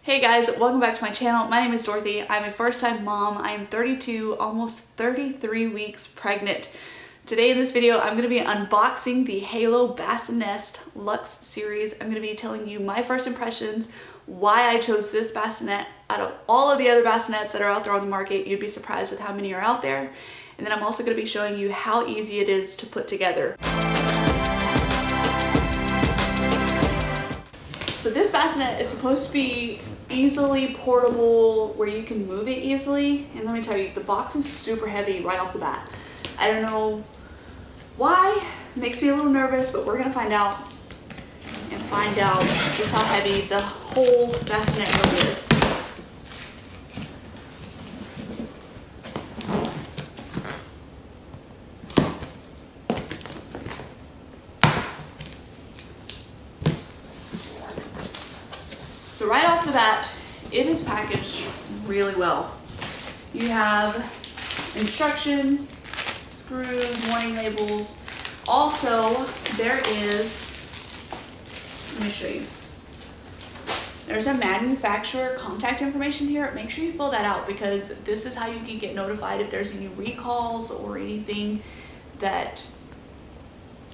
Hey guys, welcome back to my channel. My name is Dorothy. I'm a first-time mom. I am 32, almost 33 weeks pregnant. Today in this video, I'm going to be unboxing the Halo BassiNest Luxe Series. I'm going to be telling you my first impressions, why I chose this bassinet out of all of the other bassinets that are out there on the market. You'd be surprised with how many are out there. And then I'm also going to be showing you how easy it is to put together. So this bassinet is supposed to be easily portable, where you can move it easily. And let me tell you, the box is super heavy right off the bat. I don't know why, it makes me a little nervous, but we're gonna find out and find out just how heavy the whole bassinet really is. So right off the bat, it is packaged really well. You have instructions, screws, warning labels. Also, there is, let me show you. There's a manufacturer contact information here. Make sure you fill that out because this is how you can get notified if there's any recalls or anything that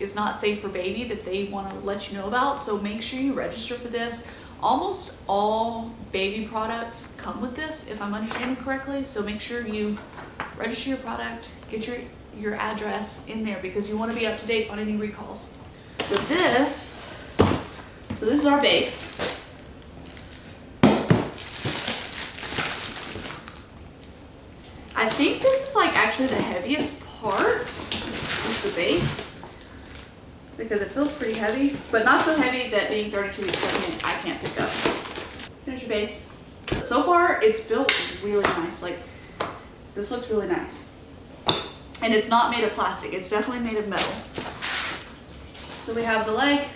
is not safe for baby that they want to let you know about. So make sure you register for this. Almost all baby products come with this, if I'm understanding correctly. So make sure you register your product, get your address in there because you want to be up to date on any recalls. So this is our base. I think this is like actually the heaviest part, is the base, because it feels pretty heavy, but not so heavy that being 32 weeks pregnant, I can't pick up. Here's your base. So far, it's built really nice. Like, this looks really nice. And it's not made of plastic. It's definitely made of metal. So we have the leg,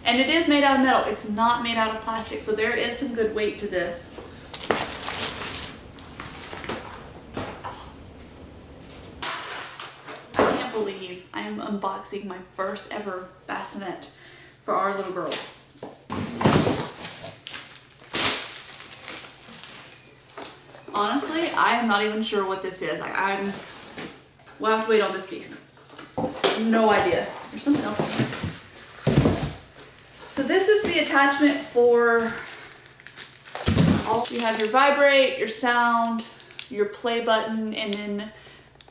and it is made out of metal. It's not made out of plastic, so there is some good weight to this. Believe I am unboxing my first ever bassinet for our little girl. Honestly, I am not even sure what this is. We'll have to wait on this piece. No idea. There's something else in here. So this is the attachment for all. You have your vibrate, your sound, your play button, and then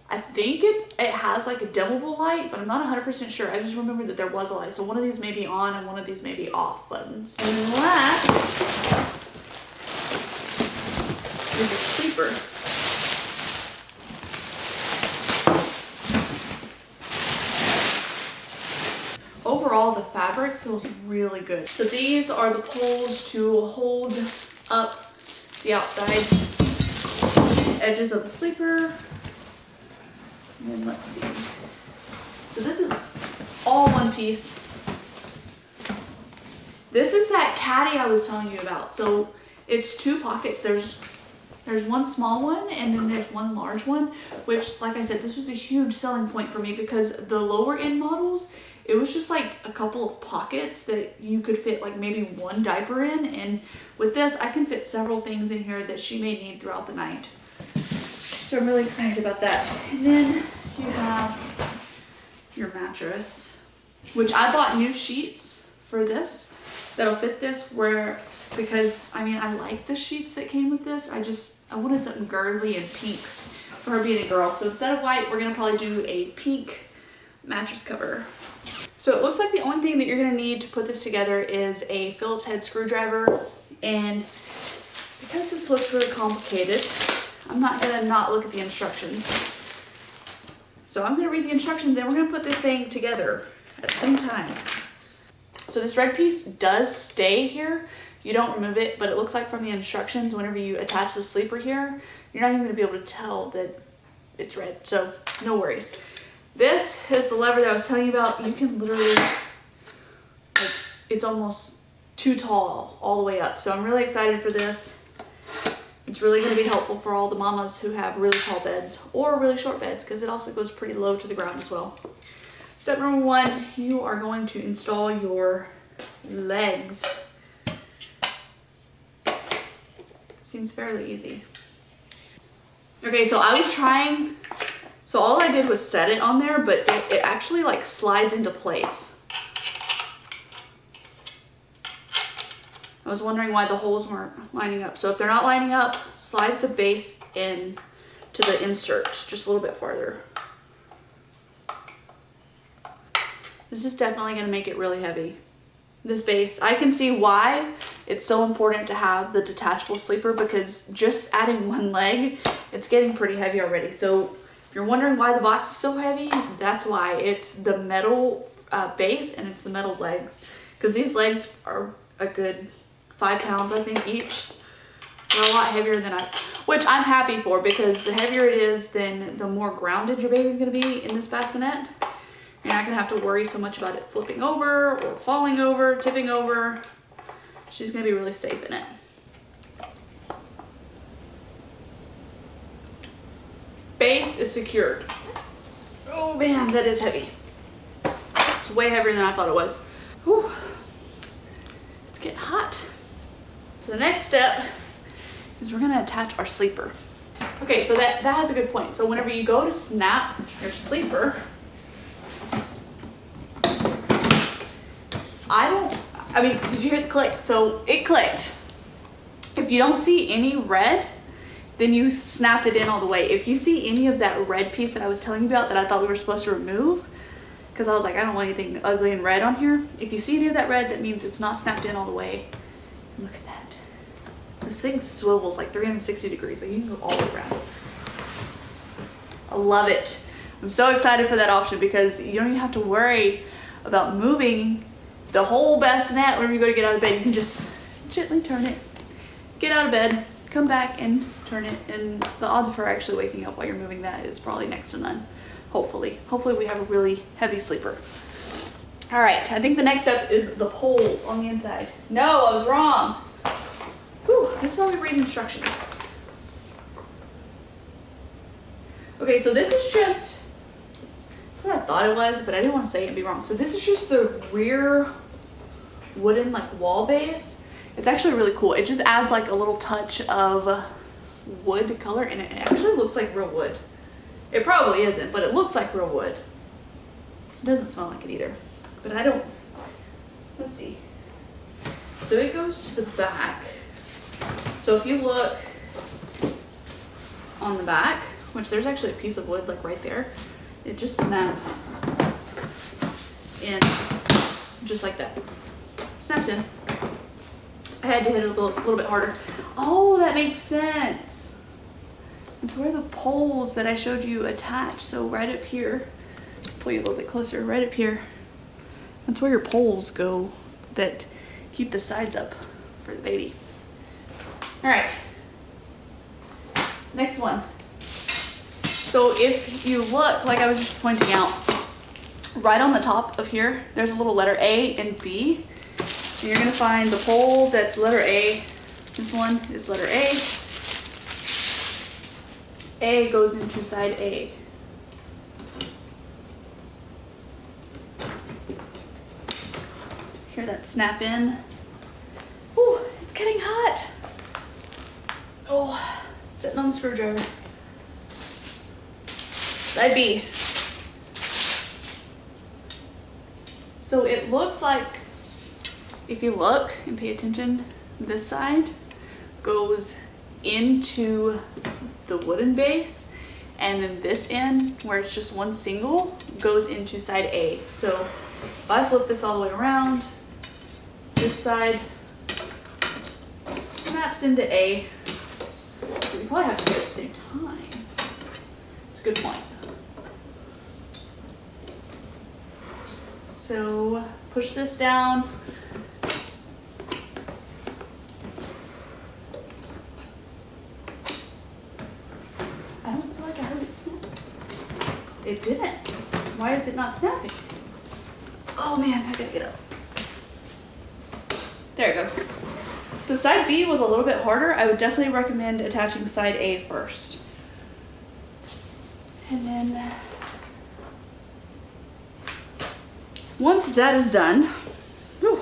I think it has like a dimmable light, but I'm not 100% sure. I just remember that there was a light. So one of these may be on and one of these may be off buttons. And then last is a sleeper. Overall, the fabric feels really good. So these are the poles to hold up the outside edges of the sleeper. And then let's see. So this is all one piece. This is that caddy I was telling you about. So it's two pockets. There's one small one and then there's one large one, which, like I said, this was a huge selling point for me because the lower end models, it was just like a couple of pockets that you could fit like maybe one diaper in. And with this, I can fit several things in here that she may need throughout the night. So I'm really excited about that. And then you have your mattress, which I bought new sheets for this that'll fit this because I mean, I like the sheets that came with this. I wanted something girly and pink for her being a girl. So instead of white, we're gonna probably do a pink mattress cover. So it looks like the only thing that you're gonna need to put this together is a Phillips head screwdriver. And because this looks really complicated, I'm not gonna not look at the instructions. So I'm gonna read the instructions and we're gonna put this thing together at the same time. So this red piece does stay here. You don't remove it, but it looks like from the instructions, whenever you attach the sleeper here, you're not even gonna be able to tell that it's red, so no worries. This is the lever that I was telling you about. You can literally, like, it's almost too tall all the way up. So I'm really excited for this. It's really going to be helpful for all the mamas who have really tall beds or really short beds because it also goes pretty low to the ground as well. Step number one, you are going to install your legs. Seems fairly easy. Okay, so I was trying, so all I did was set it on there, but it actually like slides into place. I was wondering why the holes weren't lining up. So if they're not lining up, slide the base in to the insert just a little bit farther. This is definitely going to make it really heavy. This base, I can see why it's so important to have the detachable sleeper, because just adding one leg, it's getting pretty heavy already. So if you're wondering why the box is so heavy, that's why. It's the metal base and it's the metal legs, because these legs are a good 5 pounds, I think, each. They're a lot heavier than which I'm happy for, because the heavier it is, then the more grounded your baby's gonna be in this bassinet. You're not gonna have to worry so much about it flipping over or falling over, tipping over. She's gonna be really safe in it. Base is secured. Oh man, that is heavy. It's way heavier than I thought it was. Whew. It's getting hot. So the next step is we're gonna attach our sleeper. Okay, so that has a good point. So whenever you go to snap your sleeper, I mean, did you hear the click? So it clicked. If you don't see any red, then you snapped it in all the way. If you see any of that red piece that I was telling you about that I thought we were supposed to remove, because I was like, I don't want anything ugly and red on here. If you see any of that red, that means it's not snapped in all the way. Look at that. This thing swivels like 360 degrees. Like you can go all the way around. I love it. I'm so excited for that option, because you don't even have to worry about moving the whole bassinet whenever you go to get out of bed. You can just gently turn it, get out of bed, come back and turn it, and the odds of her actually waking up while you're moving that is probably next to none. Hopefully we have a really heavy sleeper. All right, I think the next step is the poles on the inside. No, I was wrong. Whew, this is why we read instructions. Okay, so this is just, that's what I thought it was, but I didn't want to say it and be wrong. So this is just the rear wooden like wall base. It's actually really cool. It just adds like a little touch of wood color, and it actually looks like real wood. It probably isn't, but it looks like real wood. It doesn't smell like it either, but I don't, let's see. So it goes to the back. So if you look on the back, which there's actually a piece of wood like right there, it just snaps in just like that. Snaps in. I had to hit it a little bit harder. Oh, that makes sense. It's where the poles that I showed you attach. So right up here, pull you a little bit closer, right up here. That's where your poles go that keep the sides up for the baby. All right, next one. So if you look, like I was just pointing out, right on the top of here, there's a little letter A and B. And you're gonna find the pole that's letter A. This one is letter A. A goes into side A. Hear that snap in? Ooh, it's getting hot. Oh, sitting on the screwdriver. Side B. So it looks like, if you look and pay attention, this side goes into the wooden base, and then this end, where it's just one single, goes into side A. So if I flip this all the way around, this side snaps into A. So we probably have to do it at the same time. It's a good point. So push this down. I don't feel like I heard it snap. It didn't. Why is it not snapping? Oh man, I gotta get up. There it goes. So side B was a little bit harder. I would definitely recommend attaching side A first. And then once that is done, whew,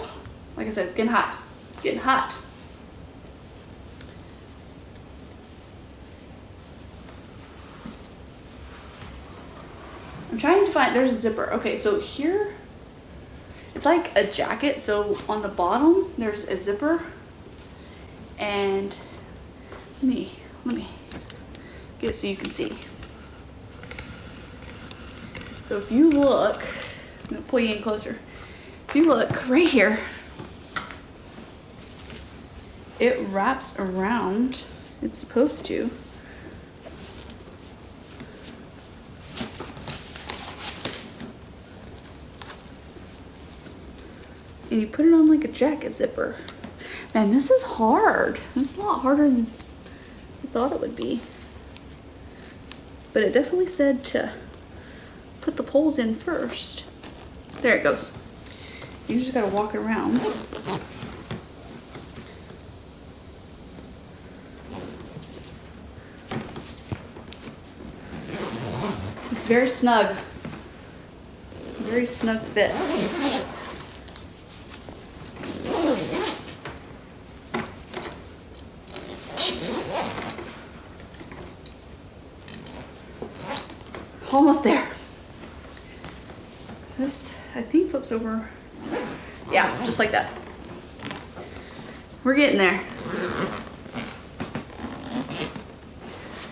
like I said, it's getting hot. It's getting hot. trying to find, there's a zipper. Okay, so here, it's like a jacket. So on the bottom, there's a zipper. And let me get it so you can see. So if you look, I'm gonna pull you in closer. If you look right here, it wraps around, it's supposed to. And you put it on like a jacket zipper. Man, this is hard. This is a lot harder than I thought it would be. But it definitely said to put the poles in first. There it goes. You just gotta walk it around. It's very snug. Very snug fit. Almost there. This, I think, flips over. Yeah, just like that. We're getting there.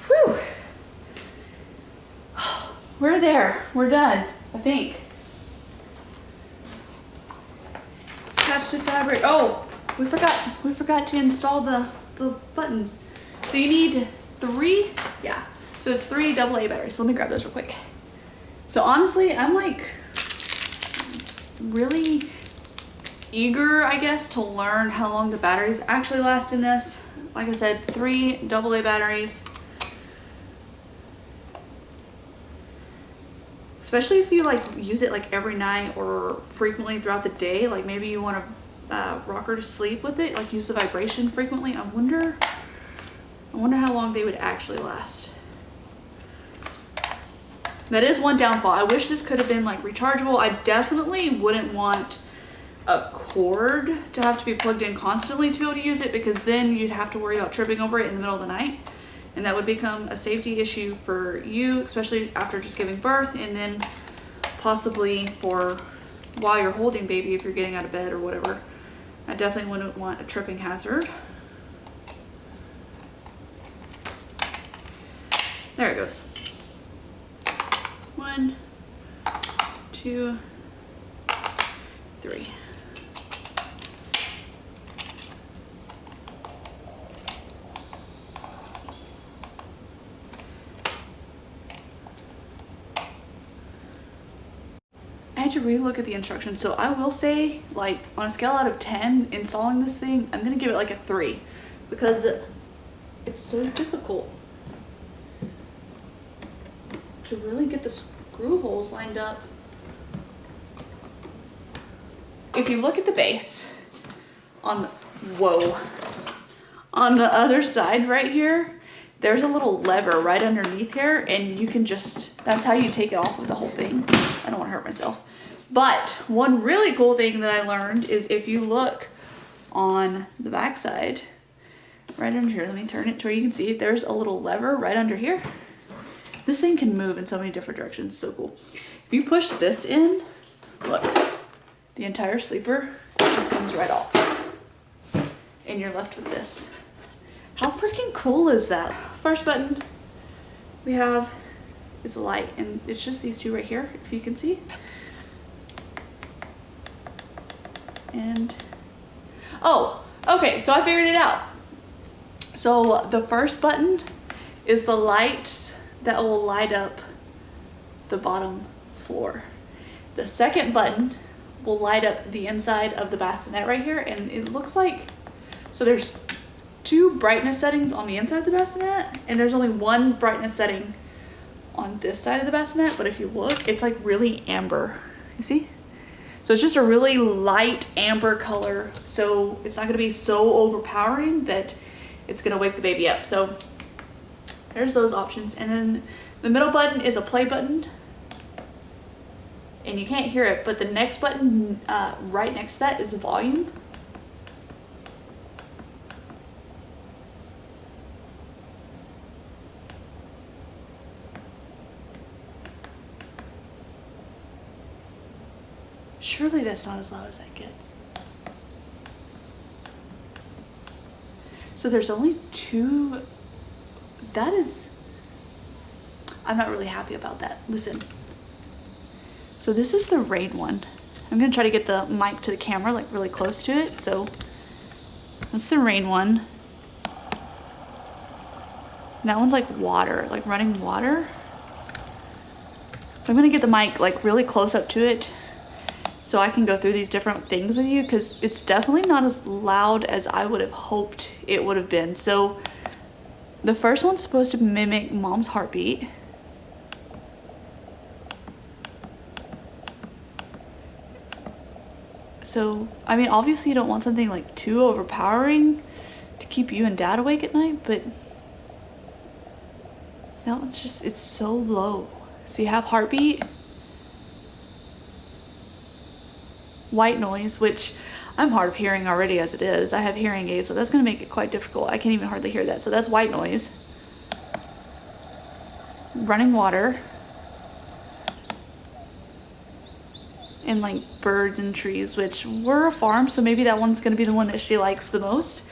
Whew. We're there. We're done, I think. Attach the fabric. Oh, we forgot to install the buttons. So you need 3, yeah. So it's 3 AA batteries. So let me grab those real quick. So honestly, I'm like really eager, I guess, to learn how long the batteries actually last in this. Like I said, 3 AA batteries. Especially if you like use it like every night or frequently throughout the day. Like maybe you want to rock her to sleep with it, like use the vibration frequently. I wonder how long they would actually last. That is one downfall. I wish this could have been like rechargeable. I definitely wouldn't want a cord to have to be plugged in constantly to be able to use it, because then you'd have to worry about tripping over it in the middle of the night. And that would become a safety issue for you, especially after just giving birth, and then possibly for while you're holding baby if you're getting out of bed or whatever. I definitely wouldn't want a tripping hazard. There it goes. 1, 2, 3. I had to relook at the instructions, so I will say, like, on a scale out of 10, installing this thing, I'm gonna give it like a 3, because it's so difficult to really get the screw holes lined up. If you look at the base on the other side right here, there's a little lever right underneath here, and you can just, that's how you take it off of the whole thing. I don't want to hurt myself. But one really cool thing that I learned is if you look on the back side, right under here, let me turn it to where you can see, there's a little lever right under here. This thing can move in so many different directions, so cool. If you push this in, look, the entire sleeper just comes right off. And you're left with this. How freaking cool is that? First button we have is a light, and it's just these 2 right here, if you can see. And, oh, okay, so I figured it out. So the first button is the lights that will light up the bottom floor. The second button will light up the inside of the bassinet right here, and it looks like, so there's 2 brightness settings on the inside of the bassinet, and there's only 1 brightness setting on this side of the bassinet, but if you look, it's like really amber, you see? So it's just a really light amber color, so it's not gonna be so overpowering that it's gonna wake the baby up. So there's those options. And then the middle button is a play button, and you can't hear it, but the next button right next to that is volume. Surely that's not as loud as that gets. So there's only 2. That is, I'm not really happy about that. Listen. So this is the rain one. I'm gonna try to get the mic to the camera like really close to it. So that's the rain one. And that one's like water, like running water. So I'm gonna get the mic like really close up to it so I can go through these different things with you, because it's definitely not as loud as I would have hoped it would have been. So the first one's supposed to mimic mom's heartbeat. So, I mean, obviously you don't want something like too overpowering to keep you and dad awake at night, but that one's just, it's so low. So you have heartbeat, white noise, which I'm hard of hearing already as it is. I have hearing aids, so that's gonna make it quite difficult. I can't even hardly hear that. So that's white noise. Running water. And like birds and trees, which we're a farm, so maybe that one's gonna be the one that she likes the most.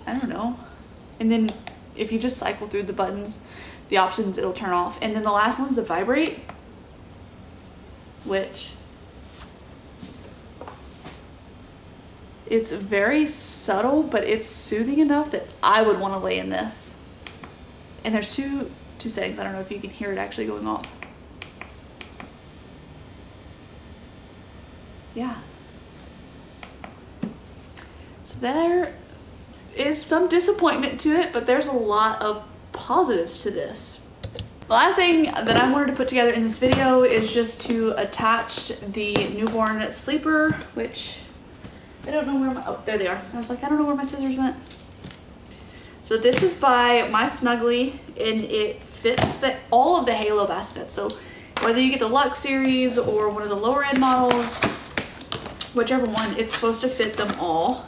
I don't know. And then if you just cycle through the buttons, the options, it'll turn off. And then the last one's the vibrate, which it's very subtle, but it's soothing enough that I would want to lay in this. And there's two settings. I don't know if you can hear it actually going off. Yeah. So there is some disappointment to it, but there's a lot of positives to this. The last thing that I wanted to put together in this video is just to attach the newborn sleeper, which I don't know where my, oh, there they are. I was like, I don't know where my scissors went. So this is by MySnuggly, and it fits all of the Halo bassinets. So whether you get the Luxe Series or one of the lower end models, whichever one, it's supposed to fit them all.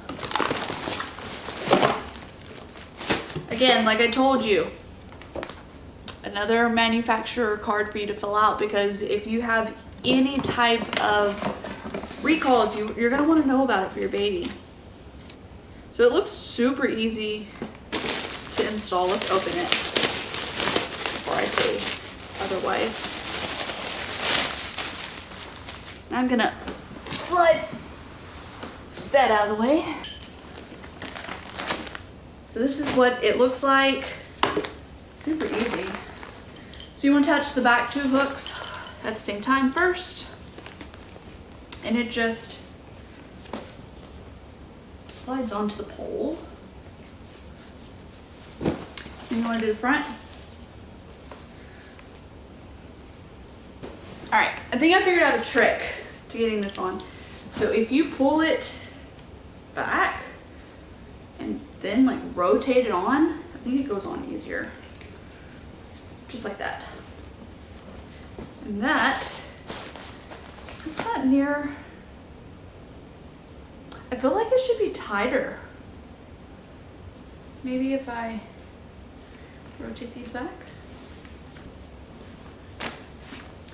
Again, like I told you, another manufacturer card for you to fill out, because if you have any type of recalls, you're gonna wanna know about it for your baby. So it looks super easy to install. Let's open it before I say otherwise. I'm gonna slide that out of the way. So this is what it looks like. Super easy. So you want to attach the back 2 hooks at the same time first, and it just slides onto the pole. And you want to do the front. All right, I think I figured out a trick to getting this on. So if you pull it back and then like rotate it on, I think it goes on easier. Just like that. And that, it's not near, I feel like it should be tighter. Maybe if I rotate these back.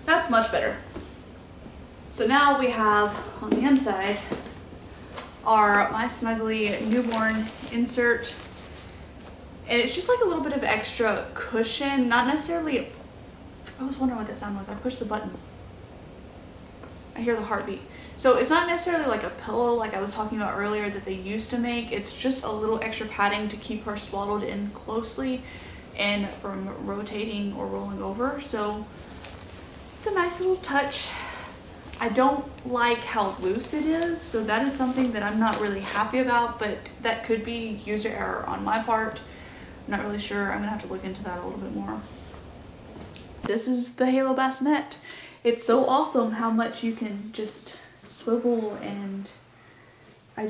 That's much better. So now we have on the inside our MySnuggly Newborn Insert. And it's just like a little bit of extra cushion, not necessarily, I was wondering what that sound was. I pushed the button. I hear the heartbeat. So it's not necessarily like a pillow like I was talking about earlier that they used to make. It's just a little extra padding to keep her swaddled in closely and from rotating or rolling over. So it's a nice little touch. I don't like how loose it is, so that is something that I'm not really happy about, but that could be user error on my part. I'm not really sure. I'm gonna have to look into that a little bit more. This is the Halo bassinet. It's so awesome how much you can just swivel, and I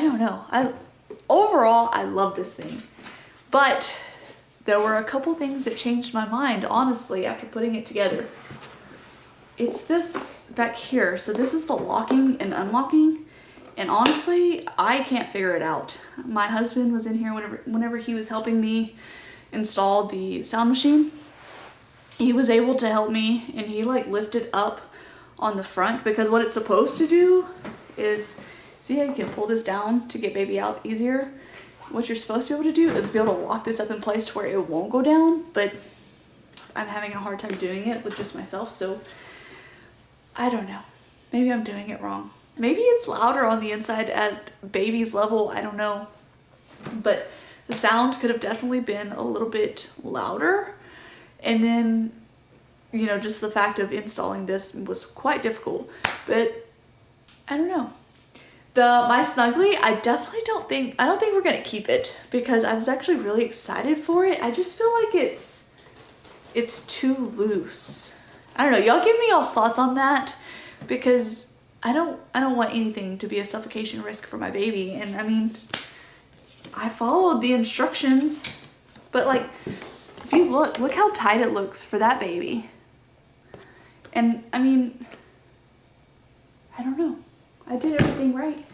don't know. Overall, I love this thing, but there were a couple things that changed my mind, honestly, after putting it together. It's this back here. So this is the locking and unlocking. And honestly, I can't figure it out. My husband was in here whenever he was helping me install the sound machine. He was able to help me, and he like lifted up on the front, because what it's supposed to do is, see how you can pull this down to get baby out easier? What you're supposed to be able to do is be able to lock this up in place to where it won't go down, but I'm having a hard time doing it with just myself, so I don't know. Maybe I'm doing it wrong. Maybe it's louder on the inside at baby's level, I don't know. But the sound could have definitely been a little bit louder. And then, you know, just the fact of installing this was quite difficult. But I don't know. The MySnuggly, I don't think we're gonna keep it, because I was actually really excited for it. I just feel like it's too loose. I don't know, y'all give me y'all's thoughts on that, because I don't want anything to be a suffocation risk for my baby. And I mean, I followed the instructions, but like, if you look how tight it looks for that baby. And I mean, I don't know. I did everything right.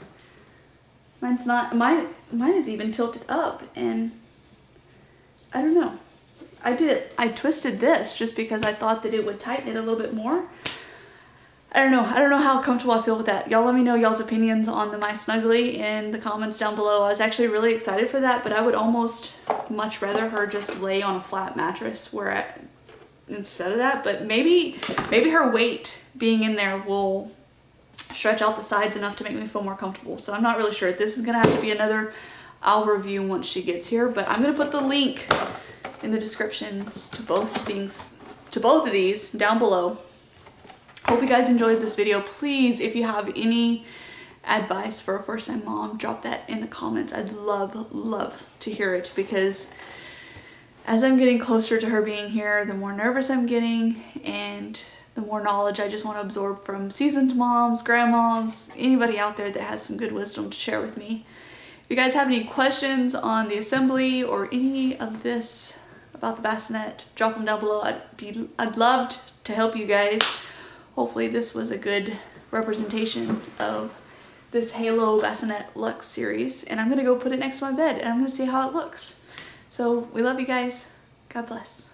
Mine's not, mine is even tilted up, and I don't know. I twisted this just because I thought that it would tighten it a little bit more. I don't know how comfortable I feel with that. Y'all let me know y'all's opinions on the MySnuggly in the comments down below. I was actually really excited for that, but I would almost much rather her just lay on a flat mattress instead of that. But maybe her weight being in there will stretch out the sides enough to make me feel more comfortable. So I'm not really sure. This is gonna have to be another I'll review once she gets here, but I'm gonna put the link in the descriptions to both of these down below. Hope you guys enjoyed this video. Please, if you have any advice for a first-time mom, drop that in the comments. I'd love to hear it, because as I'm getting closer to her being here, the more nervous I'm getting, and the more knowledge I just want to absorb from seasoned moms, grandmas, anybody out there that has some good wisdom to share with me. If you guys have any questions on the assembly or any of this about the bassinet, drop them down below. I'd love to help you guys. Hopefully this was a good representation of this Halo BassiNest Luxe Series, and I'm gonna go put it next to my bed and I'm gonna see how it looks. So we love you guys. God bless.